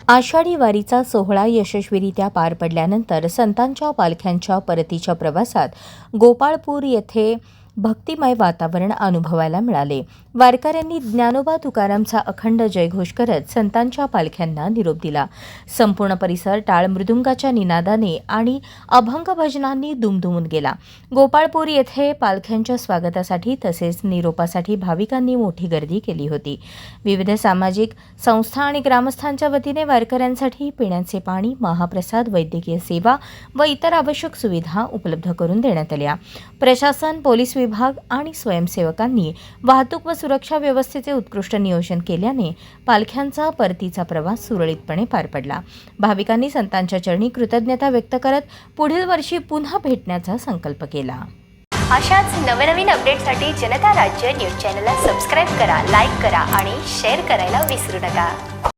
आषाढी वारीचा सोहळा यशस्वीरित्या पार पडल्यानंतर संतांच्या पालख्यांच्या परतीच्या प्रवासात गोपाळपूर येथे भक्तिमय वातावरण अनुभवायला मिळाले. वारकऱ्यांनी ज्ञानोबा तुकारामचा अखंड जयघोष करत संतांच्या पालख्यांना निरोप दिला. संपूर्ण परिसर टाळ मृदुंगाच्या निनादाने आणि अभंग भजनांनी दुमदुमून गेला. गोपाळपूर येथे पालख्यांच्या स्वागतासाठी तसेच निरोपासाठी भाविकांनी मोठी गर्दी केली होती. विविध सामाजिक संस्था आणि ग्रामस्थांच्या वतीने वारकऱ्यांसाठी पिण्याचे पाणी, महाप्रसाद, वैद्यकीय सेवा व इतर आवश्यक सुविधा उपलब्ध करून देण्यात आल्या. प्रशासन, पोलीस विभाग आणि स्वयंसेवकांनी वाहतूक व सुरक्षा व्यवस्थेचे उत्कृष्ट नियोजन केल्याने पालख्यांचा परतीचा प्रवास सुरळीतपणे पार पडला. भाविकांनी संतांच्या चरणी कृतज्ञता व्यक्त करत पुढील वर्षी पुन्हा भेटण्याचा संकल्प केला. अशाच नवनवीन अपडेटसाठी जनता राज्य न्यूज चॅनलला सबस्क्राईब करा, लाईक करा आणि शेअर करायला विसरू नका.